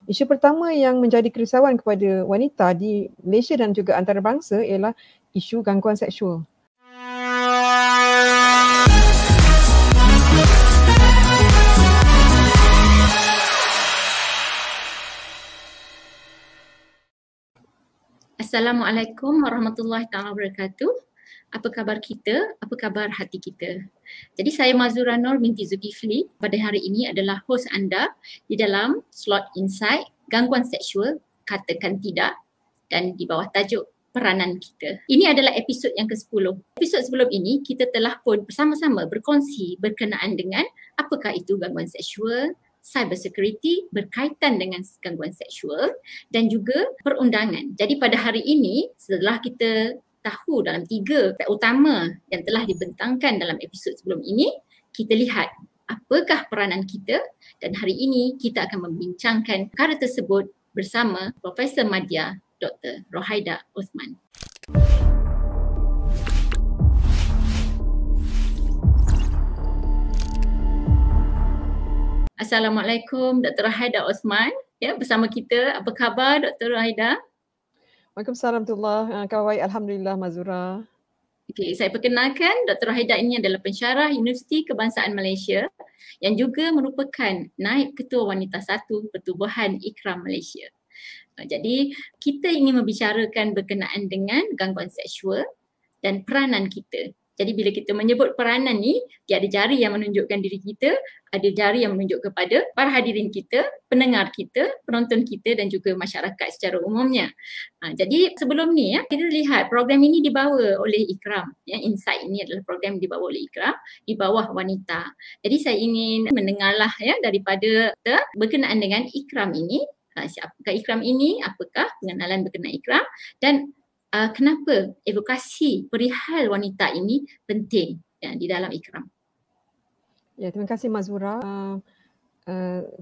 Isu pertama yang menjadi kerisauan kepada wanita di Malaysia dan juga antarabangsa ialah isu gangguan seksual. Assalamualaikum warahmatullahi taala wabarakatuh. Apa khabar kita? Apa khabar hati kita? Jadi saya Mazura Nur binti Zulkifli pada hari ini adalah hos anda di dalam slot Insight Gangguan Seksual Katakan Tidak dan di bawah tajuk Peranan Kita. Ini adalah episod yang ke-10. Episod sebelum ini kita telah pun bersama-sama berkongsi berkenaan dengan apakah itu gangguan seksual, cyber security berkaitan dengan gangguan seksual dan juga perundangan. Jadi pada hari ini setelah kita tahu dalam 3 aspek utama yang telah dibentangkan dalam episod sebelum ini, kita lihat apakah peranan kita dan hari ini kita akan membincangkan perkara tersebut bersama Profesor Madya Dr. Rohaida Osman. Assalamualaikum Dr. Rohaida Osman. Ya, bersama kita. Apa khabar Dr. Rohaida? Waalaikumsalam warahmatullahi wabarakatuh. Baik, alhamdulillah Mazura. Okey, saya perkenalkan Dr. Rohaida ini adalah pensyarah Universiti Kebangsaan Malaysia yang juga merupakan Naib Ketua Wanita 1 Pertubuhan Ikram Malaysia. Jadi kita ingin membicarakan berkenaan dengan gangguan seksual dan peranan kita. Jadi bila kita menyebut peranan ni, dia ada jari yang menunjukkan diri kita, ada jari yang menunjuk kepada para hadirin kita, pendengar kita, penonton kita dan juga masyarakat secara umumnya. Jadi sebelum ni kita lihat program ini dibawa oleh Ikram. Insight ini adalah program yang dibawa oleh Ikram di bawah wanita. Jadi saya ingin mendengarlah daripada berkenaan dengan Ikram ini. Siapakah Ikram ini? Apakah pengenalan berkenaan Ikram? Dan kenapa edukasi perihal wanita ini penting di dalam Ikram? Ya, terima kasih Mazura.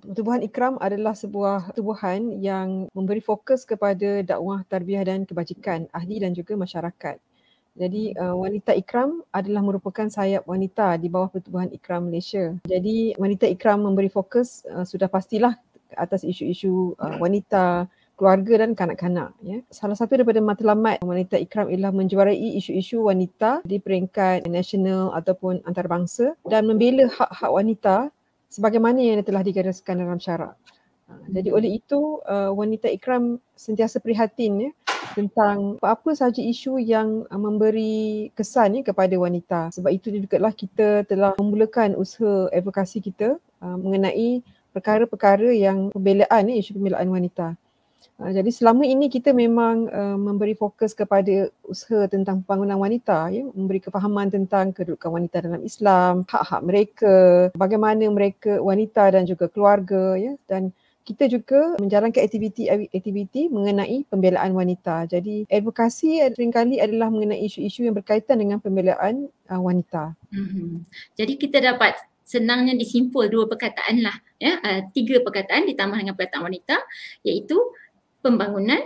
Pertubuhan Ikram adalah sebuah pertubuhan yang memberi fokus kepada dakwah, tarbiyah dan kebajikan ahli dan juga masyarakat. Jadi wanita Ikram adalah merupakan sayap wanita di bawah Pertubuhan Ikram Malaysia. Jadi wanita Ikram memberi fokus sudah pastilah atas isu-isu wanita, keluarga dan kanak-kanak. Ya. Salah satu daripada matlamat wanita Ikram ialah menjuarai isu-isu wanita di peringkat nasional ataupun antarabangsa dan membela hak-hak wanita sebagaimana yang telah digariskan dalam syarak. Jadi oleh itu wanita Ikram sentiasa prihatin tentang apa sahaja isu yang memberi kesan kepada wanita. Sebab itu jugalah kita telah memulakan usaha advokasi kita mengenai perkara-perkara yang pembelaan isu pembelaan wanita. Jadi selama ini kita memang memberi fokus kepada usaha tentang pembangunan wanita, memberi kefahaman tentang kedudukan wanita dalam Islam, hak-hak mereka, bagaimana mereka wanita dan juga keluarga, dan kita juga menjalankan aktiviti mengenai pembelaan wanita. Jadi advokasi seringkali adalah mengenai isu-isu yang berkaitan dengan pembelaan wanita. Jadi kita dapat senangnya disimpul 2 perkataan lah, 3 perkataan ditambah dengan perkataan wanita, iaitu pembangunan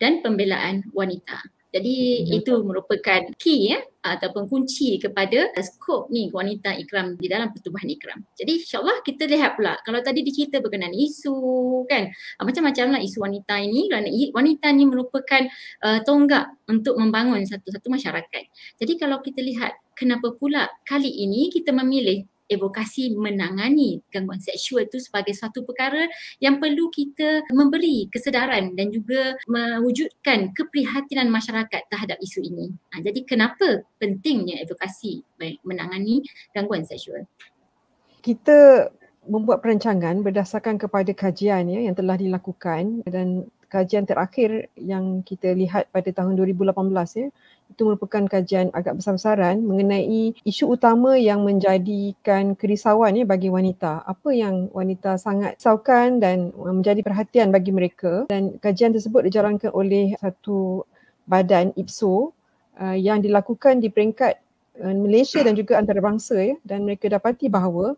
dan pembelaan wanita. Jadi itu merupakan key ataupun kunci kepada skop ni wanita Ikram di dalam Pertubuhan Ikram. Jadi insyaAllah kita lihat pula, kalau tadi dicerita berkenaan isu kan, macam-macam lah isu wanita ini, kerana wanita ni merupakan tonggak untuk membangun satu-satu masyarakat. Jadi kalau kita lihat kenapa pula kali ini kita memilih advokasi menangani gangguan seksual itu sebagai satu perkara yang perlu kita memberi kesedaran dan juga mewujudkan keprihatinan masyarakat terhadap isu ini. Jadi kenapa pentingnya advokasi menangani gangguan seksual? Kita membuat perancangan berdasarkan kepada kajian yang telah dilakukan, dan kajian terakhir yang kita lihat pada tahun 2018 itu merupakan kajian agak besar-besaran mengenai isu utama yang menjadikan kerisauan bagi wanita. Apa yang wanita sangat risaukan dan menjadi perhatian bagi mereka, dan kajian tersebut dijalankan oleh satu badan IPSO yang dilakukan di peringkat Malaysia dan juga antarabangsa, dan mereka dapati bahawa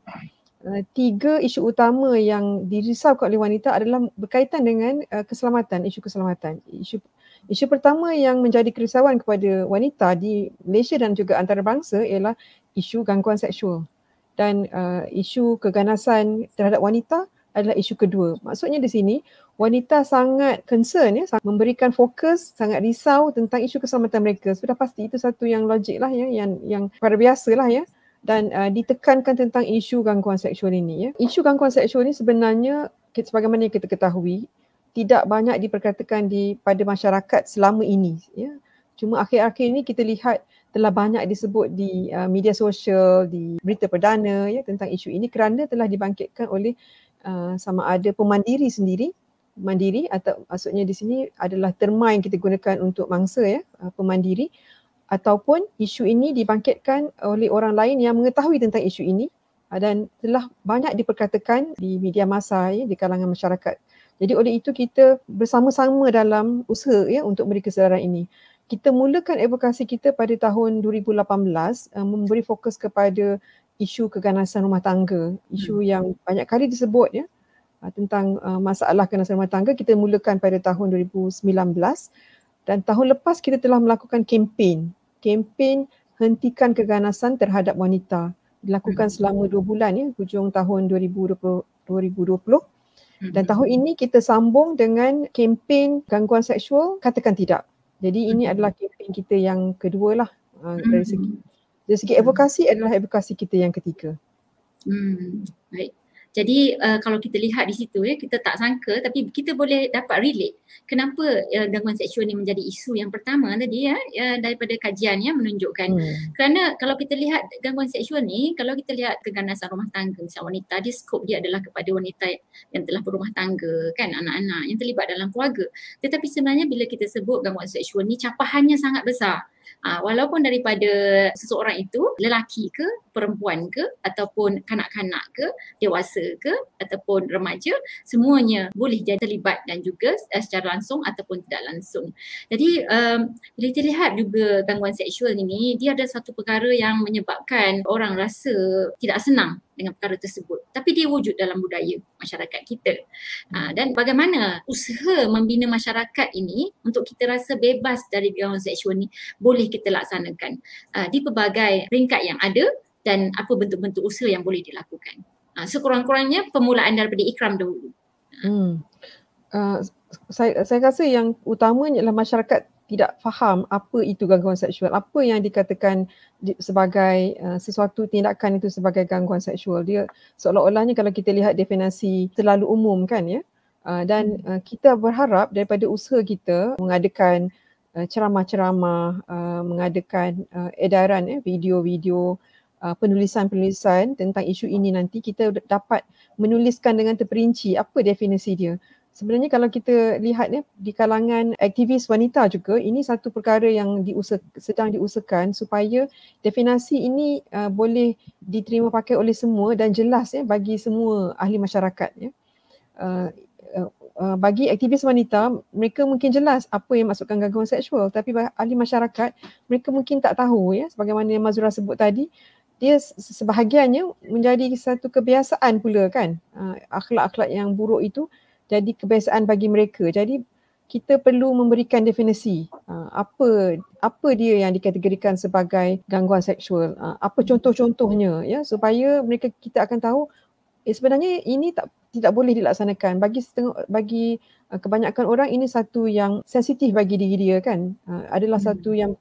3 isu utama yang dirisaukan oleh wanita adalah berkaitan dengan keselamatan, isu keselamatan. Isu pertama yang menjadi kerisauan kepada wanita di Malaysia dan juga antarabangsa ialah isu gangguan seksual, dan isu keganasan terhadap wanita adalah isu kedua. Maksudnya di sini wanita sangat concern ya, memberikan fokus, sangat risau tentang isu keselamatan mereka. Sudah pasti itu satu yang logik lah ya, yang pada biasa lah ya. Dan ditekankan tentang isu gangguan seksual ini ya. Isu gangguan seksual ini sebenarnya sebagaimana yang kita ketahui tidak banyak diperkatakan pada masyarakat selama ini ya. Cuma akhir-akhir ini kita lihat telah banyak disebut di media sosial, di berita perdana ya tentang isu ini kerana telah dibangkitkan oleh sama ada pemandiri sendiri. Mandiri atau maksudnya di sini adalah terma yang kita gunakan untuk mangsa ya, pemandiri, ataupun isu ini dibangkitkan oleh orang lain yang mengetahui tentang isu ini dan telah banyak diperkatakan di media massa ya, di kalangan masyarakat. Jadi oleh itu kita bersama-sama dalam usaha ya untuk memberi kesedaran ini. Kita mulakan advokasi kita pada tahun 2018 memberi fokus kepada isu keganasan rumah tangga, isu yang banyak kali disebut ya tentang masalah keganasan rumah tangga. Kita mulakan pada tahun 2019 dan tahun lepas kita telah melakukan kempen hentikan keganasan terhadap wanita, dilakukan selama 2 bulan ya, hujung tahun 2020. Dan tahun ini kita sambung dengan kempen gangguan seksual katakan tidak. Jadi ini adalah kempen kita yang kedua lah dari segi advokasi adalah advokasi kita yang ketiga. Baik. Jadi kalau kita lihat di situ ya, kita tak sangka tapi kita boleh dapat relate kenapa gangguan seksual ni menjadi isu yang pertama tadi ya, daripada kajian yang menunjukkan. Kerana kalau kita lihat gangguan seksual ni, kalau kita lihat keganasan rumah tangga misalnya wanita, dia skop dia adalah kepada wanita yang telah berumah tangga kan, anak-anak yang terlibat dalam keluarga. Tetapi sebenarnya bila kita sebut gangguan seksual ni capahannya sangat besar. Walaupun daripada seseorang itu lelaki ke, perempuan ke, ataupun kanak-kanak ke, dewasa ke, ataupun remaja, semuanya boleh jadi terlibat dan juga secara langsung ataupun tidak langsung. Jadi bila kita lihat juga gangguan seksual ini, dia ada satu perkara yang menyebabkan orang rasa tidak senang dengan perkara tersebut. Tapi dia wujud dalam budaya masyarakat kita. Dan bagaimana usaha membina masyarakat ini untuk kita rasa bebas dari gangguan seksual ini boleh kita laksanakan di pelbagai peringkat yang ada dan apa bentuk-bentuk usaha yang boleh dilakukan. Sekurang-kurangnya permulaan daripada Ikram dahulu. Saya rasa yang utamanya adalah masyarakat tidak faham apa itu gangguan seksual, apa yang dikatakan sebagai sesuatu tindakan itu sebagai gangguan seksual. Dia seolah-olahnya kalau kita lihat definisi terlalu umum kan ya. Dan kita berharap daripada usaha kita mengadakan ceramah-ceramah, mengadakan edaran video-video, penulisan-penulisan tentang isu ini, nanti kita dapat menuliskan dengan terperinci apa definisi dia. Sebenarnya kalau kita lihat di kalangan aktivis wanita juga, ini satu perkara yang sedang diusahakan supaya definisi ini boleh diterima pakai oleh semua dan jelas bagi semua ahli masyarakat ya. Bagi aktivis wanita, mereka mungkin jelas apa yang maksudkan gangguan seksual, tapi ahli masyarakat mereka mungkin tak tahu ya, sebagaimana yang Mazura sebut tadi, dia sebahagiannya menjadi satu kebiasaan pula kan. Akhlak-akhlak yang buruk itu jadi kebiasaan bagi mereka. Jadi kita perlu memberikan definisi apa dia yang dikategorikan sebagai gangguan seksual, apa contoh-contohnya ya, supaya kita akan tahu sebenarnya ini tidak boleh dilaksanakan. Bagi kebanyakan orang ini satu yang sensitif bagi diri dia kan, adalah satu yang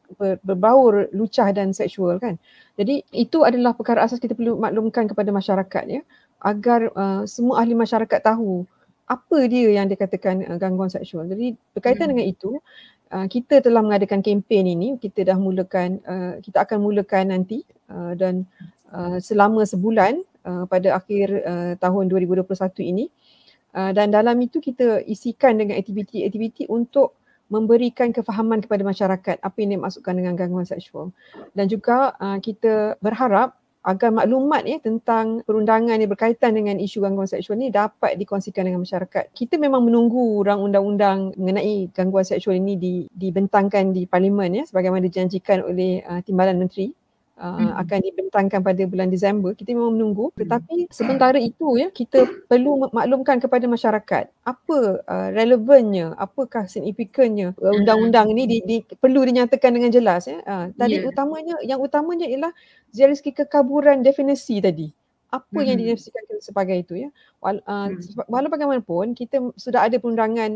berbaur lucah dan seksual kan. Jadi itu adalah perkara asas kita perlu maklumkan kepada masyarakat ya, agar semua ahli masyarakat tahu apa dia yang dikatakan gangguan seksual. Jadi berkaitan dengan itu, kita telah mengadakan kempen ini, kita akan mulakan nanti dan selama sebulan pada akhir tahun 2021 ini. Dan dalam itu kita isikan dengan aktiviti-aktiviti untuk memberikan kefahaman kepada masyarakat apa yang dimaksudkan dengan gangguan seksual. Dan juga kita berharap agar maklumat tentang perundangan yang berkaitan dengan isu gangguan seksual ni dapat dikongsikan dengan masyarakat. Kita memang menunggu undang-undang mengenai gangguan seksual ini dibentangkan di Parlimen ya, sebagaimana dijanjikan oleh Timbalan Menteri. Akan dibentangkan pada bulan Disember. Kita memang menunggu, tetapi sementara itu ya, kita perlu maklumkan kepada masyarakat apa relevannya, apakah signifikannya undang-undang ini perlu dinyatakan dengan jelas ya. Yang utamanya ialah dari segi kekaburan definisi tadi. apa yang didefinisikan sebagai itu ya. Walau bagaimanapun kita sudah ada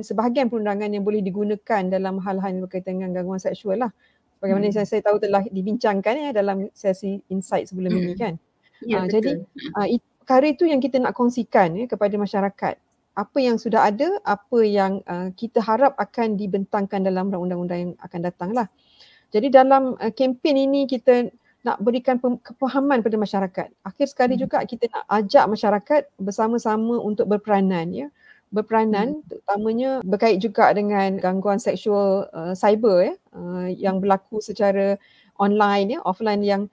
sebahagian perundangan yang boleh digunakan dalam hal-hal yang berkaitan dengan gangguan seksual lah. Bagaimana saya tahu telah dibincangkan ya dalam sesi insight sebelum ini kan. Ya, jadi betul. perkara itu yang kita nak kongsikan ya kepada masyarakat. Apa yang sudah ada, apa yang kita harap akan dibentangkan dalam undang-undang yang akan datang lah. Jadi dalam kempen ini kita nak berikan kepahaman pada masyarakat. Akhir sekali juga kita nak ajak masyarakat bersama-sama untuk berperanan ya. Berperanan terutamanya berkait juga dengan gangguan seksual cyber ya, yang berlaku secara online ya, offline yang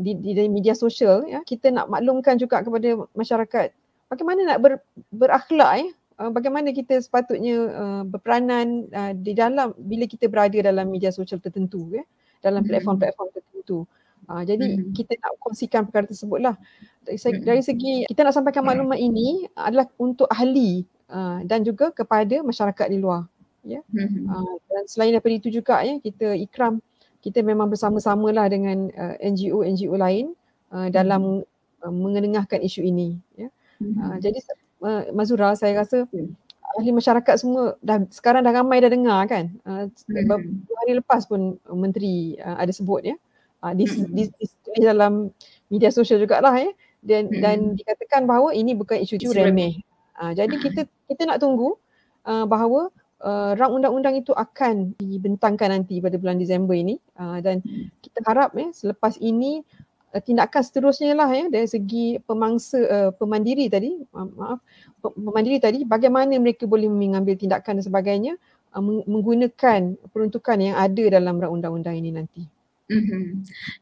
di media sosial ya. Kita nak maklumkan juga kepada masyarakat bagaimana nak berakhlak ya. Bagaimana kita sepatutnya berperanan di dalam bila kita berada dalam media sosial tertentu ya, dalam platform-platform tertentu. Jadi kita nak kongsikan perkara tersebutlah. Dari segi kita nak sampaikan maklumat ini adalah untuk ahli dan juga kepada masyarakat di luar ya. Dan selain daripada itu juga ya, kita memang bersama-samalah dengan NGO lain dalam mengenengahkan isu ini ya. Jadi Mazura, saya rasa ahli masyarakat semua sekarang dah ramai dah dengar kan. 2 hari lepas pun menteri ada sebut ya. Ditulis dalam media sosial jugalah ya. Dan dikatakan bahawa ini bukan isu remeh. Jadi kita nak tunggu bahawa rang undang-undang itu akan dibentangkan nanti pada bulan Disember ini, dan kita harap ya selepas ini tindakan seterusnya lah ya dari segi pemandiri tadi bagaimana mereka boleh mengambil tindakan dan sebagainya menggunakan peruntukan yang ada dalam rang undang-undang ini nanti.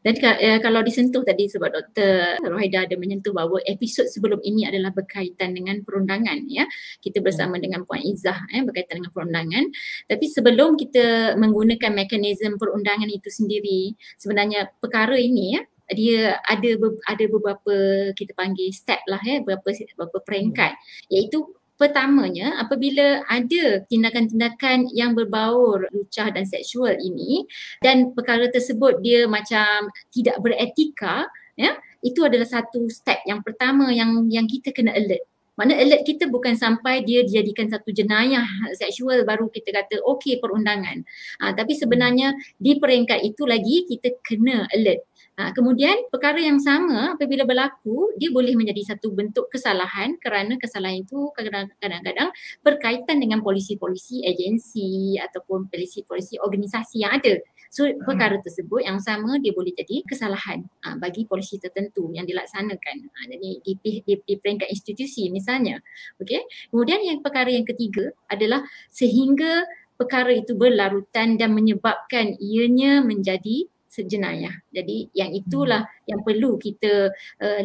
Dan kalau disentuh tadi sebab Dr. Rohaida ada menyentuh bahawa episod sebelum ini adalah berkaitan dengan perundangan ya. Kita bersama dengan Puan Izzah berkaitan dengan perundangan. Tapi sebelum kita menggunakan mekanisme perundangan itu sendiri, sebenarnya perkara ini ya, dia ada beberapa kita panggil step lah ya, beberapa peringkat, iaitu pertamanya apabila ada tindakan-tindakan yang berbaur lucah dan seksual ini dan perkara tersebut dia macam tidak beretika ya, itu adalah satu step yang pertama yang kita kena alert. Mana alert kita bukan sampai dia dijadikan satu jenayah seksual baru kita kata okey perundangan. Tapi sebenarnya di peringkat itu lagi kita kena alert. Kemudian perkara yang sama apabila berlaku dia boleh menjadi satu bentuk kesalahan kerana kesalahan itu kadang-kadang berkaitan dengan polisi-polisi agensi ataupun polisi-polisi organisasi yang ada. So perkara tersebut yang sama dia boleh jadi kesalahan bagi polisi tertentu yang dilaksanakan. Jadi di peringkat institusi misalnya. Okey. Kemudian yang perkara yang ketiga adalah sehingga perkara itu berlarutan dan menyebabkan ianya menjadi sejenayah. Jadi yang itulah yang perlu kita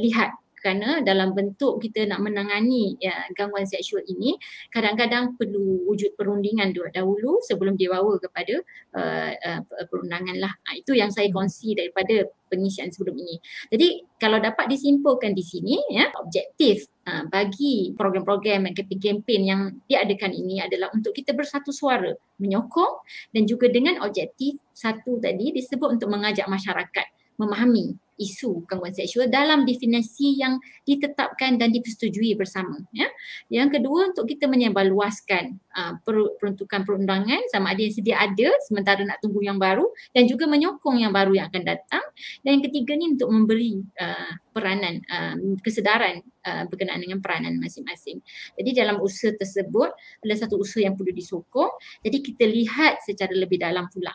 lihat kerana dalam bentuk kita nak menangani gangguan seksual ini kadang-kadang perlu wujud perundingan dahulu sebelum dibawa kepada perundangan lah. Itu yang saya kongsi daripada pengisian sebelum ini. Jadi kalau dapat disimpulkan di sini ya, objektif bagi program-program dan kempen-kempen yang diadakan ini adalah untuk kita bersatu suara menyokong dan juga dengan objektif satu tadi disebut untuk mengajak masyarakat memahami isu gangguan seksual dalam definisi yang ditetapkan dan dipersetujui bersama ya. Yang kedua untuk kita menyebarluaskan peruntukan perundangan sama ada yang sedia ada sementara nak tunggu yang baru dan juga menyokong yang baru yang akan datang. Dan yang ketiga ni untuk memberi peranan kesedaran berkenaan dengan peranan masing-masing. Jadi dalam usaha tersebut adalah satu usaha yang perlu disokong. Jadi kita lihat secara lebih dalam pula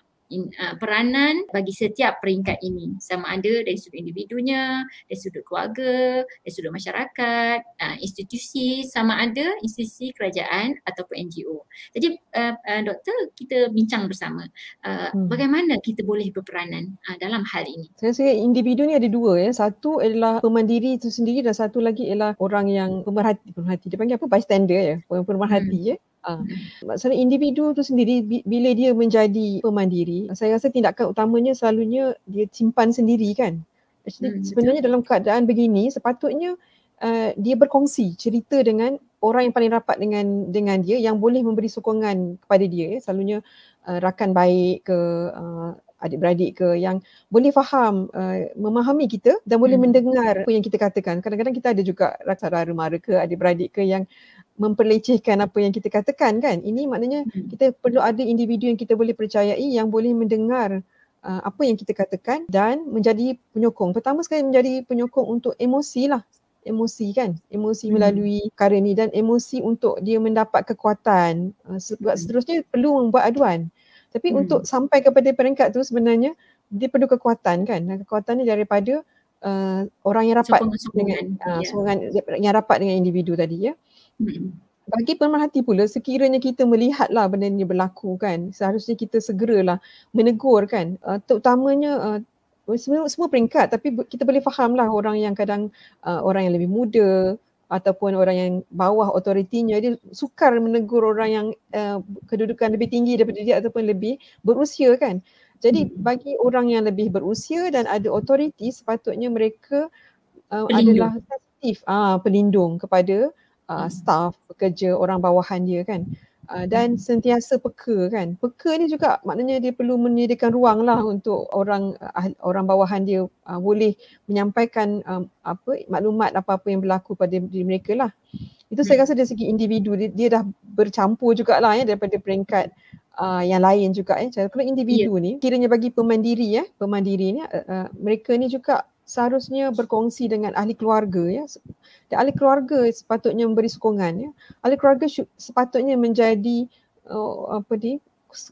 peranan bagi setiap peringkat ini sama ada dari sudut individunya, dari sudut keluarga, dari sudut masyarakat, institusi sama ada institusi kerajaan ataupun NGO. Jadi doktor kita bincang bersama bagaimana kita boleh berperanan dalam hal ini. Saya rasa individu ni ada dua ya. Satu adalah pemandiri itu sendiri dan satu lagi ialah orang yang pemerhati. Dia panggil apa? Bystander ya. Orang pemerhati ya. Maksudnya individu tu sendiri bila dia menjadi pemandiri, saya rasa tindakan utamanya selalunya dia simpan sendiri kan. Sebenarnya dalam keadaan begini sepatutnya dia berkongsi cerita dengan orang yang paling rapat dengan dia yang boleh memberi sokongan kepada dia ya. Selalunya rakan baik ke adik-beradik ke yang boleh faham, memahami kita dan boleh mendengar apa yang kita katakan. Kadang-kadang kita ada juga saudara mara ke adik-beradik ke yang memperlecehkan apa yang kita katakan kan. Ini maknanya kita perlu ada individu yang kita boleh percayai yang boleh mendengar apa yang kita katakan dan menjadi penyokong. Pertama sekali menjadi penyokong untuk emosi lah. Emosi kan, emosi melalui perkara ni dan emosi untuk dia mendapat kekuatan. Seterusnya perlu membuat aduan. Tapi untuk sampai kepada peringkat tu sebenarnya dia perlu kekuatan kan. Dan kekuatan ni daripada orang yang rapat dengan sokongan yang rapat dengan individu tadi ya. Bagi pemerhati pula, sekiranya kita melihatlah benda ni berlaku kan, seharusnya kita segeralah menegur kan, terutamanya semua peringkat, tapi kita boleh fahamlah orang yang kadang orang yang lebih muda ataupun orang yang bawah otoritinya, dia sukar menegur orang yang kedudukan lebih tinggi daripada dia ataupun lebih berusia kan. Jadi bagi orang yang lebih berusia dan ada otoriti, sepatutnya mereka adalah sensitif, pelindung kepada staff, pekerja, orang bawahan dia kan. Dan sentiasa peka kan. Peka ni juga maknanya dia perlu menyediakan ruang lah untuk orang bawahan dia boleh menyampaikan maklumat apa-apa yang berlaku pada diri mereka lah. Itu saya rasa dari segi individu dia dah bercampur jugalah ya daripada peringkat yang lain juga ya. Kalau individu ni kiranya bagi pemandiri ni mereka ni juga seharusnya berkongsi dengan ahli keluarga ya. Dan ahli keluarga sepatutnya memberi sokongan ya. Ahli keluarga sepatutnya menjadi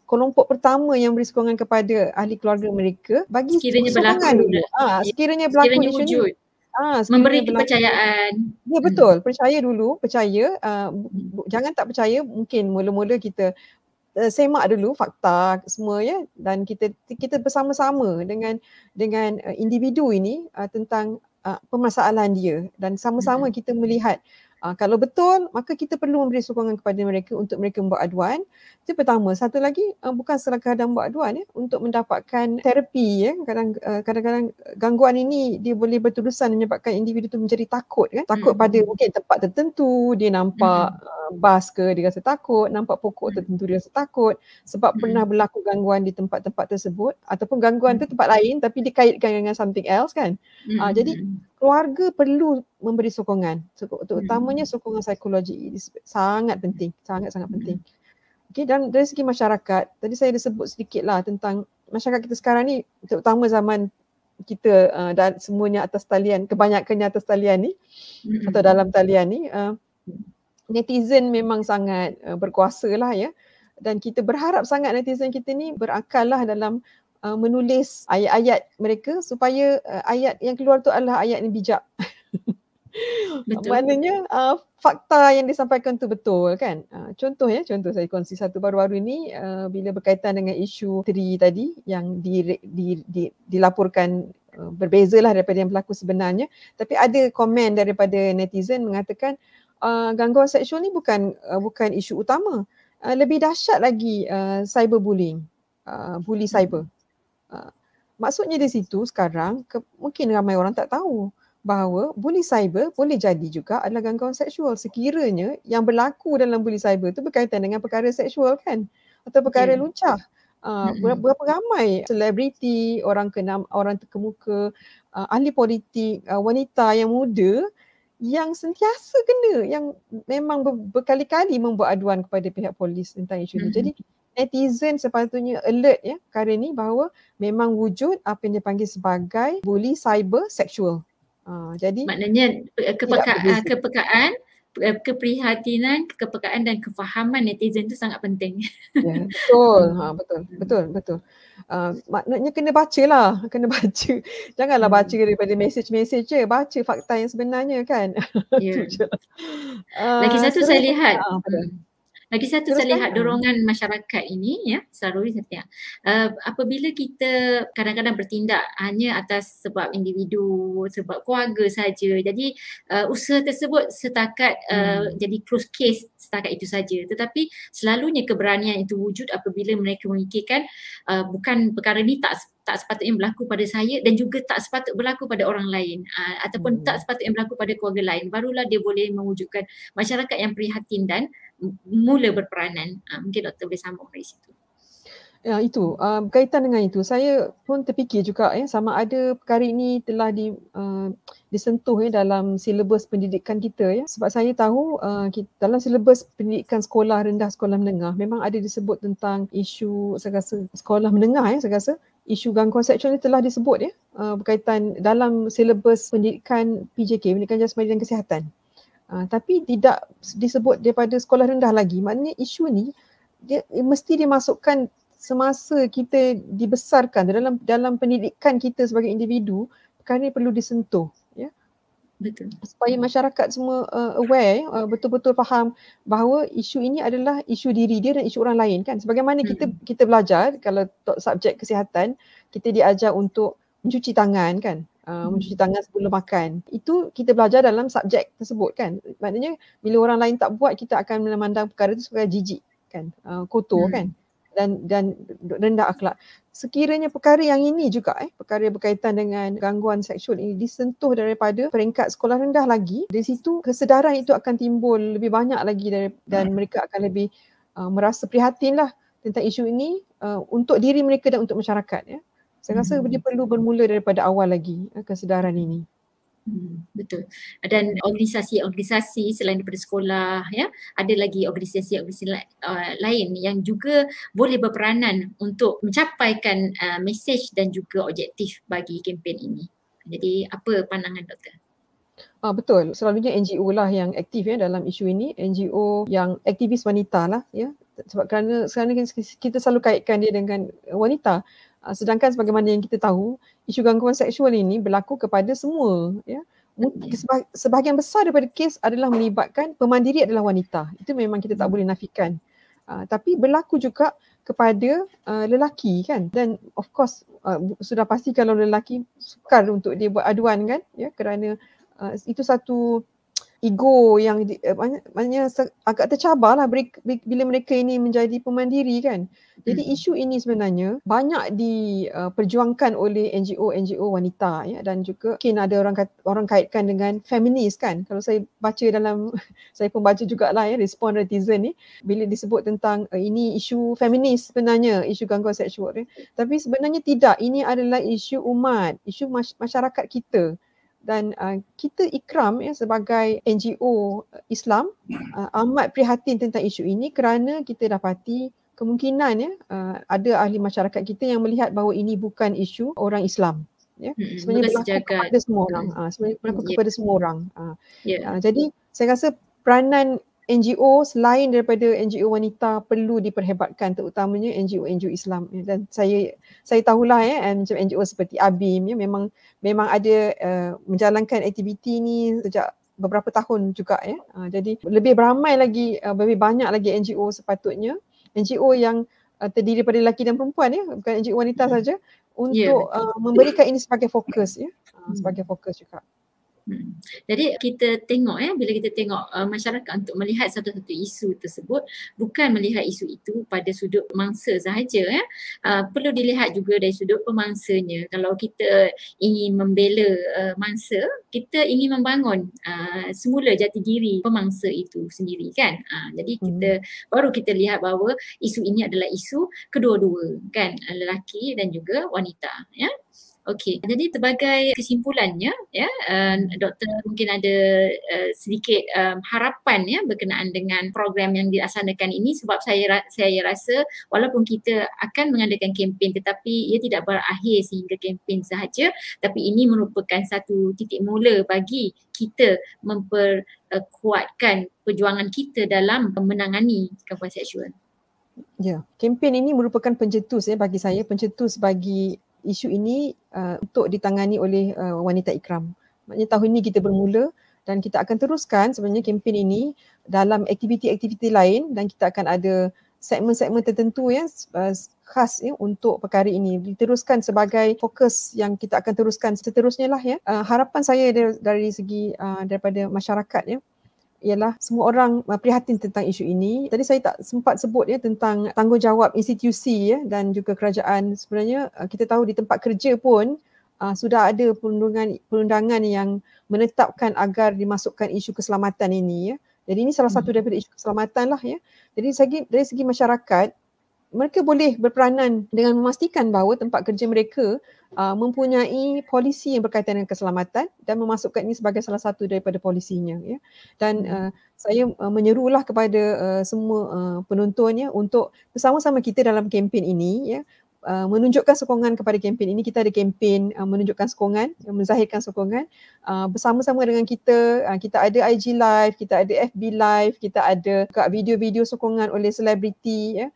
kelompok pertama yang beri sokongan kepada ahli keluarga mereka bagi sekiranya sokongan dulu. Sekiranya berlaku isu ni. Memberi kepercayaan. Ya betul, percaya dulu, jangan tak percaya, mungkin mula-mula kita semak dulu fakta semua ya dan kita bersama-sama dengan individu ini tentang permasalahan dia dan sama-sama kita melihat kalau betul maka kita perlu memberi sokongan kepada mereka untuk mereka membuat aduan. Itu pertama. Satu lagi bukan sekadar membuat aduan ya, untuk mendapatkan terapi ya. Kadang-kadang gangguan ini dia boleh berterusan menyebabkan individu tu menjadi takut kan. Takut pada mungkin tempat tertentu, dia nampak bas ke dia rasa takut, nampak pokok tertentu dia rasa takut sebab pernah berlaku gangguan di tempat-tempat tersebut ataupun gangguan tu tempat lain tapi dikaitkan dengan something else kan. Jadi keluarga perlu memberi sokongan, terutamanya sokongan psikologi. Sangat penting, sangat-sangat penting. Okay, dan dari segi masyarakat, tadi saya dah sebut sedikit lah tentang masyarakat kita sekarang ni, terutama zaman kita dan semuanya atas talian, kebanyakannya atas talian ni atau dalam talian ni, netizen memang sangat berkuasa lah ya. Dan kita berharap sangat netizen kita ni berakal lah dalam menulis ayat-ayat mereka supaya ayat yang keluar tu adalah ayat yang bijak. Betul. Maknanya fakta yang disampaikan tu betul kan. Contoh saya kongsi satu baru-baru ni bila berkaitan dengan isu tri tadi yang dilaporkan berbezalah daripada yang berlaku sebenarnya, tapi ada komen daripada netizen mengatakan gangguan seksual ni bukan isu utama. Lebih dahsyat lagi cyberbullying, bully cyber. Maksudnya di situ sekarang mungkin ramai orang tak tahu bahawa bully cyber boleh jadi juga adalah gangguan seksual sekiranya yang berlaku dalam bully cyber tu berkaitan dengan perkara seksual kan atau perkara luncah. Berapa ramai selebriti, orang terkemuka, ahli politik, wanita yang muda yang sentiasa kena, yang memang berkali-kali membuat aduan kepada pihak polis tentang isu ni. Jadi netizen sepatutnya alert ya perkara ni bahawa memang wujud apa yang dipanggil sebagai bully cyber sexual. Jadi maknanya kepekaan, keprihatinan, kepekaan dan kefahaman netizen tu sangat penting. Ya, betul. Betul. Maknanya kena bacalah, kena baca. Janganlah baca daripada mesej-mesej je, baca fakta yang sebenarnya kan. Ya. Lagi satu saya lihat. Lagi satu saya lihat dorongan masyarakat ini ya, Saruri Setia. Apabila kita kadang-kadang bertindak hanya atas sebab individu, sebab keluarga saja. Jadi usaha tersebut setakat jadi close case setakat itu saja. Tetapi selalunya keberanian itu wujud apabila mereka memikirkan bukan perkara ni tak sepatutnya berlaku pada saya dan juga tak sepatutnya berlaku pada orang lain ataupun tak sepatutnya berlaku pada keluarga lain. Barulah dia boleh mewujudkan masyarakat yang prihatin dan mula berperanan. Mungkin Doktor boleh sambung dari situ. Ya, itu berkaitan dengan itu saya pun terfikir juga sama ada perkara ini telah disentuh dalam silibus pendidikan kita sebab saya tahu dalam silibus pendidikan sekolah rendah, sekolah menengah memang ada disebut tentang isu saya rasa sekolah menengah saya rasa isu gangguan seksual ini telah disebut berkaitan dalam silibus pendidikan PJK, pendidikan jasmani dan kesihatan. Tapi tidak disebut daripada sekolah rendah lagi. Maknanya isu ni dia mesti dimasukkan semasa kita dibesarkan dalam pendidikan kita sebagai individu, perkara ini perlu disentuh Betul. supaya masyarakat semua aware betul-betul faham bahawa isu ini adalah isu diri dia dan isu orang lain kan. Sebagaimana kita belajar kalau subjek kesihatan kita diajar untuk mencuci tangan kan. Mencuci tangan sebelum makan. Itu kita belajar dalam subjek tersebut kan. Maknanya bila orang lain tak buat kita akan memandang perkara itu sebagai jijik kan. Kotor kan. Dan rendah akhlak. Sekiranya perkara yang ini juga perkara berkaitan dengan gangguan seksual ini disentuh daripada peringkat sekolah rendah lagi, dari situ kesedaran itu akan timbul lebih banyak lagi dan mereka akan lebih merasa prihatinlah tentang isu ini untuk diri mereka dan untuk masyarakat. Saya rasa dia perlu bermula daripada awal lagi kesedaran ini. Betul. Dan organisasi-organisasi selain daripada sekolah ada lagi organisasi-organisasi lain yang juga boleh berperanan untuk mencapaikan mesej dan juga objektif bagi kempen ini. Jadi apa pandangan doktor? Betul. Selalunya NGO lah yang aktif dalam isu ini, NGO yang aktivis wanita lah sebab kerana sekarang kita selalu kaitkan dia dengan wanita. Sedangkan sebagaimana yang kita tahu, isu gangguan seksual ini berlaku kepada semua. Sebahagian besar daripada kes adalah melibatkan pemandiri adalah wanita. Itu memang kita tak boleh nafikan. Tapi berlaku juga kepada lelaki kan. Dan of course sudah pasti kalau lelaki sukar untuk dia buat aduan kan kerana itu satu ego yang maknanya agak tercabarlah bila mereka ini menjadi pemandiri kan. Jadi isu ini sebenarnya banyak diperjuangkan oleh NGO wanita dan juga mungkin ada orang kaitkan dengan feminis kan. Kalau saya baca saya pun baca jugalah respon netizen ni bila disebut tentang ini isu feminis sebenarnya, isu gangguan seksual tapi sebenarnya tidak, ini adalah isu umat, isu masyarakat kita. Dan kita Ikram sebagai NGO Islam amat prihatin tentang isu ini kerana kita dapati kemungkinan ada ahli masyarakat kita yang melihat bahawa ini bukan isu orang Islam. Sebenarnya berlaku kepada semua orang. Sebenarnya berlaku kepada semua orang. Jadi saya rasa peranan NGO selain daripada NGO wanita perlu diperhebatkan, terutamanya NGO Islam. Dan saya tahulah macam NGO seperti ABIM memang ada menjalankan aktiviti ni sejak beberapa tahun juga jadi lebih ramai lagi, lebih banyak lagi NGO sepatutnya, NGO yang terdiri daripada lelaki dan perempuan bukan NGO wanita saja untuk memberikan ini sebagai fokus sebagai fokus juga. Jadi kita tengok bila kita tengok masyarakat untuk melihat satu-satu isu tersebut bukan melihat isu itu pada sudut mangsa sahaja perlu dilihat juga dari sudut pemangsanya. Kalau kita ingin membela mangsa, kita ingin membangun semula jati diri pemangsa itu sendiri kan. Jadi baru kita lihat bahawa isu ini adalah isu kedua-dua kan, lelaki dan juga wanita Okey, jadi sebagai kesimpulannya doktor mungkin ada sedikit harapan berkenaan dengan program yang dilaksanakan ini sebab saya rasa walaupun kita akan mengadakan kempen tetapi ia tidak berakhir sehingga kempen sahaja, tapi ini merupakan satu titik mula bagi kita memperkuatkan perjuangan kita dalam menangani gangguan seksual. Ya, kempen ini merupakan pencetus bagi saya, pencetus bagi isu ini untuk ditangani oleh wanita Ikram. Maknanya tahun ini kita bermula dan kita akan teruskan sebenarnya kempen ini dalam aktiviti-aktiviti lain dan kita akan ada segmen-segmen tertentu khas untuk perkara ini. Diteruskan sebagai fokus yang kita akan teruskan seterusnya lah harapan saya dari segi daripada masyarakat ialah semua orang prihatin tentang isu ini. Tadi saya tak sempat sebut tentang tanggungjawab institusi dan juga kerajaan. Sebenarnya kita tahu di tempat kerja pun sudah ada perundangan yang menetapkan agar dimasukkan isu keselamatan ini Jadi ini salah satu daripada isu keselamatan lah Jadi dari segi masyarakat mereka boleh berperanan dengan memastikan bahawa tempat kerja mereka mempunyai polisi yang berkaitan dengan keselamatan dan memasukkan ini sebagai salah satu daripada polisinya, ya. Dan saya menyerulah kepada semua penonton, ya, untuk bersama-sama kita dalam kempen ini, ya, menunjukkan sokongan kepada kempen ini. Kita ada kempen menunjukkan sokongan, menzahirkan sokongan bersama-sama dengan kita. Kita ada IG live, kita ada FB live, kita ada video-video sokongan oleh selebriti, ya.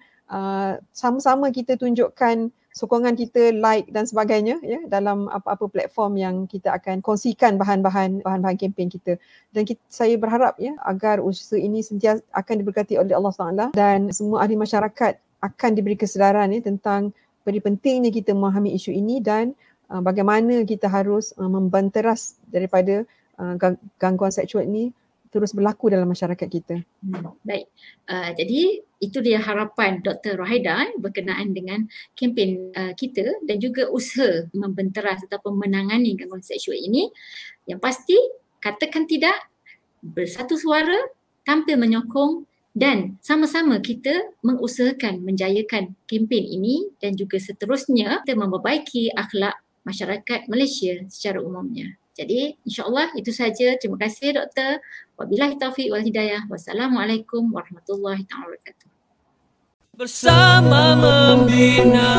Sama-sama kita tunjukkan sokongan kita, like dan sebagainya, ya, dalam apa-apa platform yang kita akan kongsikan bahan-bahan kempen kita. Dan saya berharap, ya, agar usaha ini sentiasa akan diberkati oleh Allah SWT dan semua ahli masyarakat akan diberi kesedaran, ya, tentang pentingnya kita memahami isu ini dan bagaimana kita harus membanteras daripada gangguan seksual ini terus berlaku dalam masyarakat kita. Baik, jadi itu dia harapan Dr. Rohaida berkenaan dengan kempen kita dan juga usaha membenteras ataupun menangani gangguan seksual ini. Yang pasti, katakan tidak, bersatu suara, tampil menyokong dan sama-sama kita mengusahakan menjayakan kempen ini dan juga seterusnya kita memperbaiki akhlak masyarakat Malaysia secara umumnya. Jadi insya-Allah itu saja. Terima kasih Doktor. Wabillahi taufiq wal hidayah. Wassalamualaikum warahmatullahi wabarakatuh. Bersama membina